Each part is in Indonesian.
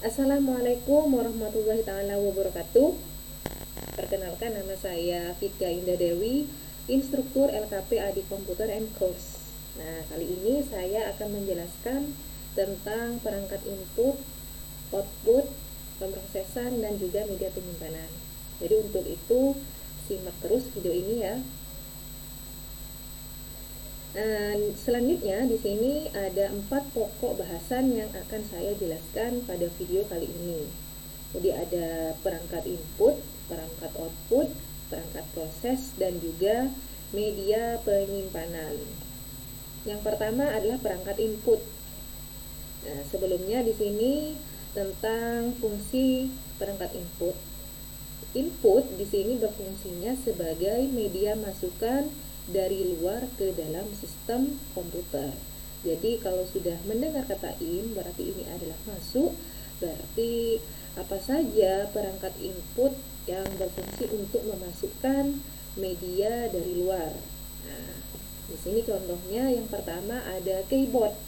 Assalamualaikum warahmatullahi taala wabarakatuh. Perkenalkan, nama saya Fitga Indah Dewi, instruktur LKP Adi Komputer and Course. Nah, kali ini saya akan menjelaskan tentang perangkat input, output, pemrosesan, dan juga media penyimpanan. Jadi untuk itu simak terus video ini ya. Selanjutnya di sini ada 4 pokok bahasan yang akan saya jelaskan pada video kali ini. Jadi ada perangkat input, perangkat output, perangkat proses, dan juga media penyimpanan. Yang pertama adalah perangkat input. Nah, sebelumnya di sini tentang fungsi perangkat input. Input di sini berfungsinya sebagai media masukan dari luar ke dalam sistem komputer. Jadi kalau sudah mendengar kata in, berarti ini adalah masuk. Berarti apa saja perangkat input yang berfungsi untuk memasukkan media dari luar. Nah, di sini contohnya yang pertama ada keyboard.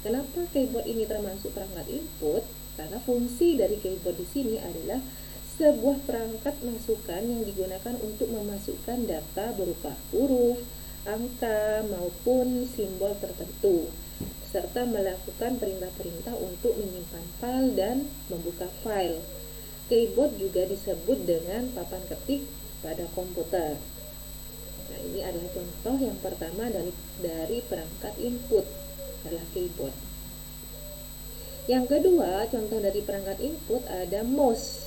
Kenapa keyboard ini termasuk perangkat input? Karena fungsi dari keyboard di sini adalah sebuah perangkat masukan yang digunakan untuk memasukkan data berupa huruf, angka, maupun simbol tertentu, serta melakukan perintah-perintah untuk menyimpan file dan membuka file. Keyboard juga disebut dengan papan ketik pada komputer. Nah, ini adalah contoh yang pertama dari perangkat input, adalah keyboard. Yang kedua, contoh dari perangkat input ada mouse.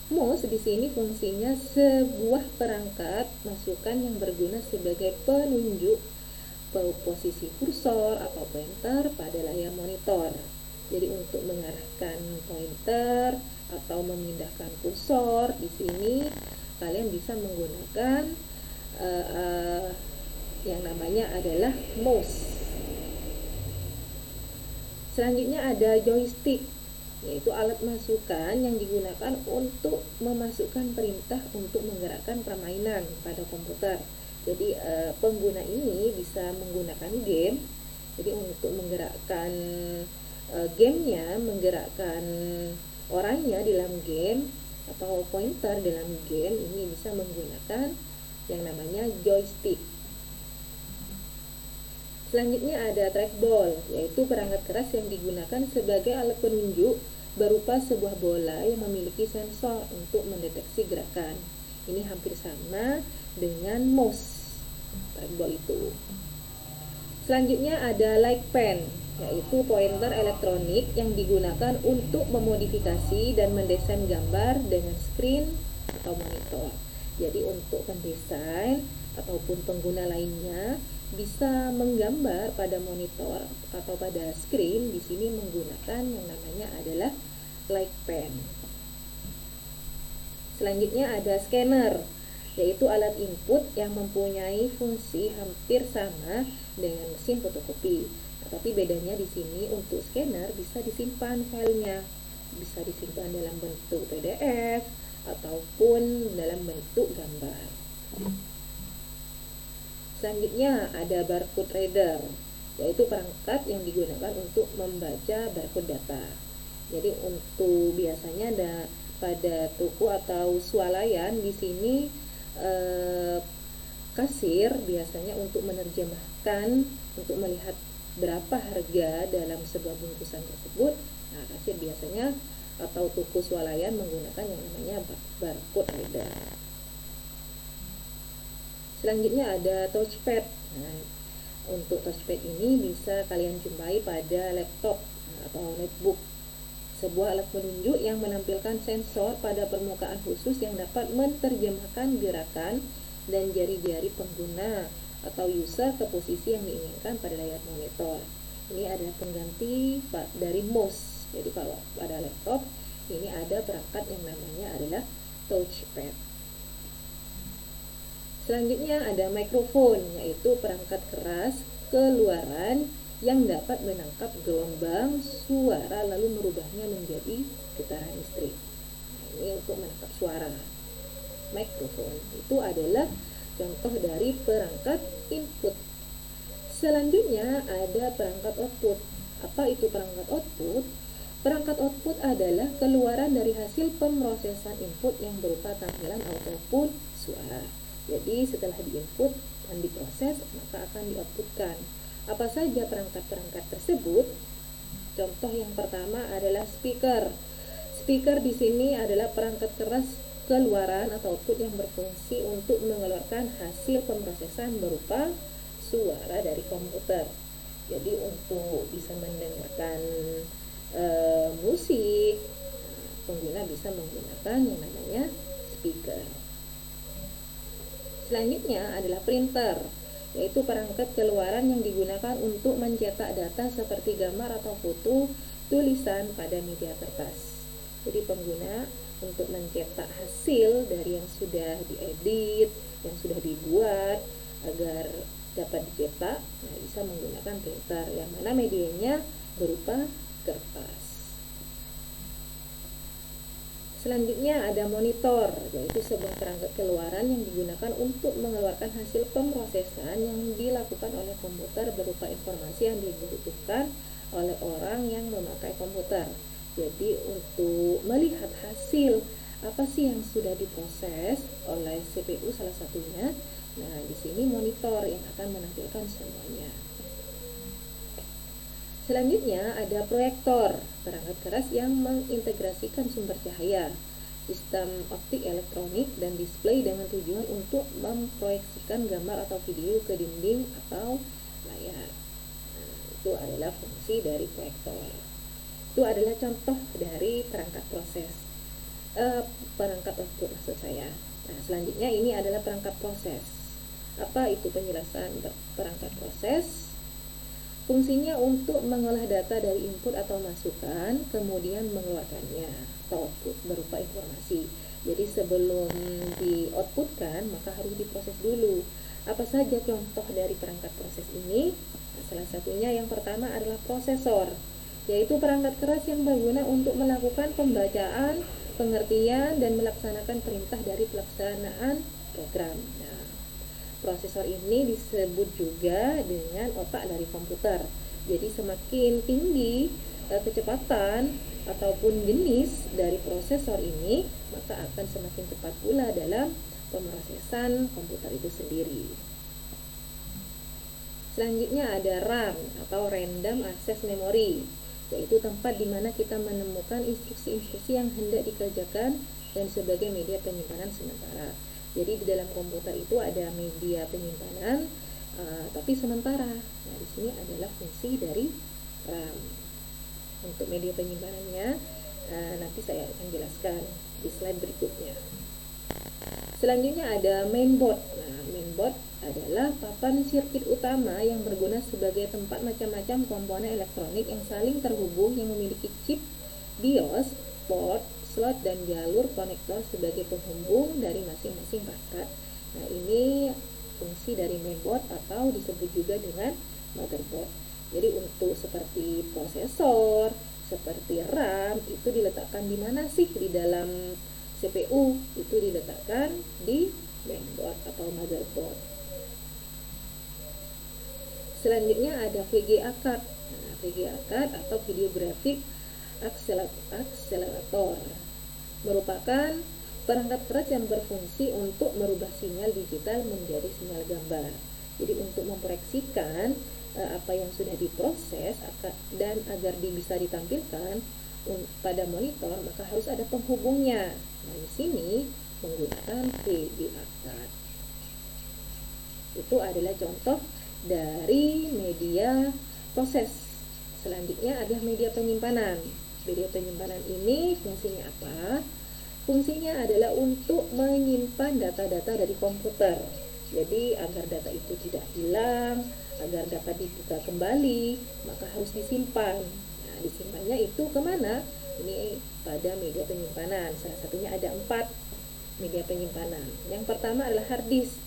Mouse di sini fungsinya sebuah perangkat masukan yang berguna sebagai penunjuk posisi kursor atau pointer pada layar monitor. Jadi untuk mengarahkan pointer atau memindahkan kursor, di sini kalian bisa menggunakan yang namanya adalah mouse. Selanjutnya ada joystick, yaitu alat masukan yang digunakan untuk memasukkan perintah untuk menggerakkan permainan pada komputer. Jadi pengguna ini bisa menggunakan game. Jadi untuk menggerakkan gamenya, menggerakkan orangnya dalam game atau pointer dalam game, ini bisa menggunakan yang namanya joystick. Selanjutnya ada trackball, yaitu perangkat keras yang digunakan sebagai alat penunjuk berupa sebuah bola yang memiliki sensor untuk mendeteksi gerakan. Ini hampir sama dengan mouse, trackball itu. Selanjutnya ada light pen, yaitu pointer elektronik yang digunakan untuk memodifikasi dan mendesain gambar dengan screen atau monitor. Jadi untuk pendesain ataupun pengguna lainnya bisa menggambar pada monitor atau pada screen, di sini menggunakan yang namanya adalah light pen. Selanjutnya ada scanner, yaitu alat input yang mempunyai fungsi hampir sama dengan mesin fotokopi. Tapi bedanya di sini untuk scanner bisa disimpan filenya, bisa disimpan dalam bentuk PDF ataupun dalam bentuk gambar. Selanjutnya ada barcode reader, yaitu perangkat yang digunakan untuk membaca barcode data. Jadi untuk biasanya ada pada toko atau swalayan, di sini kasir biasanya untuk menerjemahkan, untuk melihat berapa harga dalam sebuah bungkusan tersebut. Nah, kasir biasanya atau toko swalayan menggunakan yang namanya barcode reader. Selanjutnya ada touchpad. Nah, untuk touchpad ini bisa kalian jumpai pada laptop atau netbook. Sebuah alat penunjuk yang menampilkan sensor pada permukaan khusus yang dapat menerjemahkan gerakan dan jari-jari pengguna atau user ke posisi yang diinginkan pada layar monitor. Ini adalah pengganti dari mouse. Jadi kalau pada laptop ini ada perangkat yang namanya adalah touchpad. Selanjutnya ada mikrofon, yaitu perangkat keras keluaran yang dapat menangkap gelombang suara lalu merubahnya menjadi getaran listrik. Nah, ini untuk menangkap suara. Mikrofon itu adalah contoh dari perangkat input. Selanjutnya ada perangkat output. Apa itu perangkat output? Perangkat output adalah keluaran dari hasil pemrosesan input yang berupa tampilan ataupun suara. Jadi setelah diinput dan diproses, maka akan dioutputkan. Apa saja perangkat-perangkat tersebut? Contoh yang pertama adalah speaker. Speaker di sini adalah perangkat keras keluaran atau output yang berfungsi untuk mengeluarkan hasil pemrosesan berupa suara dari komputer. Jadi untuk bisa mendengarkan musik, pengguna bisa menggunakan yang namanya speaker. Selanjutnya adalah printer, yaitu perangkat keluaran yang digunakan untuk mencetak data seperti gambar atau foto, tulisan pada media kertas. Jadi pengguna untuk mencetak hasil dari yang sudah diedit, yang sudah dibuat agar dapat dicetak, bisa menggunakan printer yang mana medianya berupa kertas. Selanjutnya ada monitor, yaitu sebuah perangkat keluaran yang digunakan untuk mengeluarkan hasil pemrosesan yang dilakukan oleh komputer berupa informasi yang dibutuhkan oleh orang yang memakai komputer. Jadi untuk melihat hasil apa sih yang sudah diproses oleh CPU salah satunya. Nah, di sini monitor yang akan menampilkan semuanya. Selanjutnya ada proyektor, perangkat keras yang mengintegrasikan sumber cahaya, sistem optik elektronik, dan display dengan tujuan untuk memproyeksikan gambar atau video ke dinding atau layar. Nah, itu adalah fungsi dari proyektor. Itu adalah contoh dari perangkat output maksud saya. Nah, selanjutnya ini adalah perangkat proses. Apa itu penjelasan perangkat proses? Fungsinya untuk mengolah data dari input atau masukan, kemudian mengeluarkannya atau output berupa informasi. Jadi sebelum di-outputkan, maka harus diproses dulu. Apa saja contoh dari perangkat proses ini? Nah, salah satunya yang pertama adalah prosesor, yaitu perangkat keras yang berguna untuk melakukan pembacaan, pengertian, dan melaksanakan perintah dari pelaksanaan program. Nah, prosesor ini disebut juga dengan otak dari komputer. Jadi semakin tinggi kecepatan ataupun jenis dari prosesor ini, maka akan semakin cepat pula dalam pemrosesan komputer itu sendiri. Selanjutnya ada RAM atau Random Access Memory, yaitu tempat di mana kita menemukan instruksi-instruksi yang hendak dikerjakan dan sebagai media penyimpanan sementara. Jadi di dalam komputer itu ada media penyimpanan, tapi sementara. Nah, di sini adalah fungsi dari RAM. Untuk media penyimpanannya, nanti saya akan jelaskan di slide berikutnya. Selanjutnya ada mainboard. Nah, mainboard adalah papan sirkuit utama yang berguna sebagai tempat macam-macam komponen elektronik yang saling terhubung yang memiliki chip, BIOS, port, slot, dan jalur konektor sebagai penghubung dari masing-masing perangkat. Nah, ini fungsi dari mainboard atau disebut juga dengan motherboard. Jadi untuk seperti prosesor, seperti RAM itu diletakkan di mana sih di dalam CPU? Itu diletakkan di mainboard atau motherboard. Selanjutnya ada VGA card. Nah, VGA card atau video graphic akselerator merupakan perangkat keras yang berfungsi untuk merubah sinyal digital menjadi sinyal gambar. Jadi untuk memproyeksikan apa yang sudah diproses dan agar bisa ditampilkan pada monitor, maka harus ada penghubungnya. Nah, di sini menggunakan VGA card. Itu adalah contoh dari media proses. Selanjutnya adalah media penyimpanan. Media penyimpanan ini fungsinya apa? Fungsinya adalah untuk menyimpan data-data dari komputer. Jadi agar data itu tidak hilang, agar dapat dibuka kembali, maka harus disimpan. Nah, disimpannya itu kemana? Ini pada media penyimpanan. Salah satunya ada 4 media penyimpanan. Yang pertama adalah hard disk.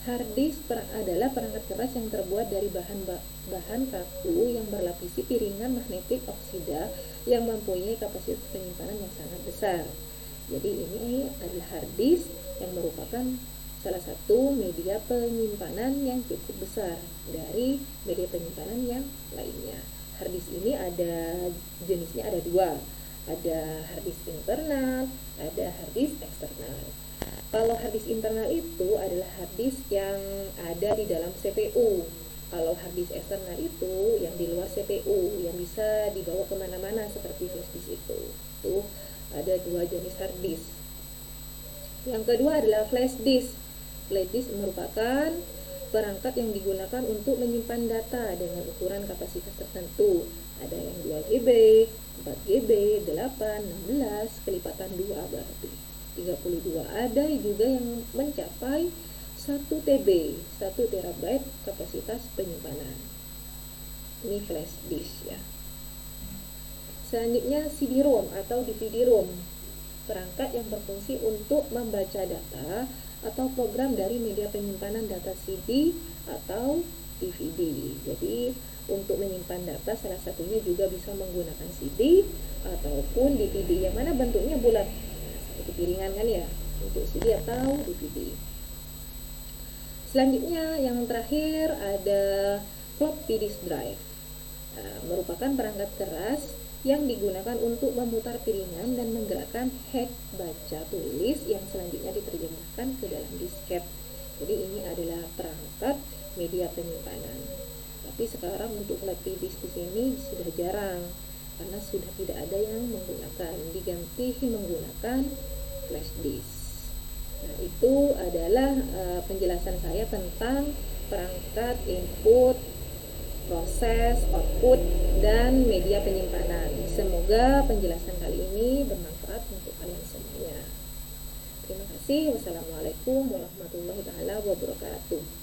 Hard disk adalah perangkat keras yang terbuat dari bahan kaku yang berlapisi piringan magnetik oksida yang mempunyai kapasitas penyimpanan yang sangat besar. Jadi ini adalah hard disk yang merupakan salah satu media penyimpanan yang cukup besar dari media penyimpanan yang lainnya. Harddisk ini ada jenisnya, ada dua, ada harddisk internal, ada harddisk eksternal. Kalau harddisk internal itu adalah harddisk yang ada di dalam CPU. Kalau harddisk eksternal itu yang di luar CPU, yang bisa dibawa kemana-mana seperti flash disk itu. Tuh ada dua jenis harddisk. Yang kedua adalah flash disk. Flash disk merupakan perangkat yang digunakan untuk menyimpan data dengan ukuran kapasitas tertentu. Ada yang 2 GB, 4 GB, 8, 16, kelipatan 2 berarti 32. Ada juga yang mencapai 1 TB, 1 terabyte kapasitas penyimpanan. Ini flash disk ya. Selanjutnya CD-ROM atau DVD-ROM, perangkat yang berfungsi untuk membaca data atau program dari media penyimpanan data CD atau DVD. Jadi untuk menyimpan data salah satunya juga bisa menggunakan CD ataupun DVD, yang mana bentuknya bulat seperti piringan kan ya, untuk CD atau DVD. Selanjutnya yang terakhir ada floppy disk drive. Merupakan perangkat keras yang digunakan untuk memutar piringan dan menggerakkan head baca tulis yang selanjutnya diterjemahkan ke dalam disket. Jadi ini adalah perangkat media penyimpanan. Tapi sekarang untuk floppy disk di sini sudah jarang karena sudah tidak ada yang menggunakan, diganti menggunakan flash disk. Nah, itu adalah penjelasan saya tentang perangkat input, proses, output, dan media penyimpanan. Semoga penjelasan kali ini bermanfaat untuk kalian semuanya. Terima kasih. Wassalamualaikum warahmatullahi wabarakatuh.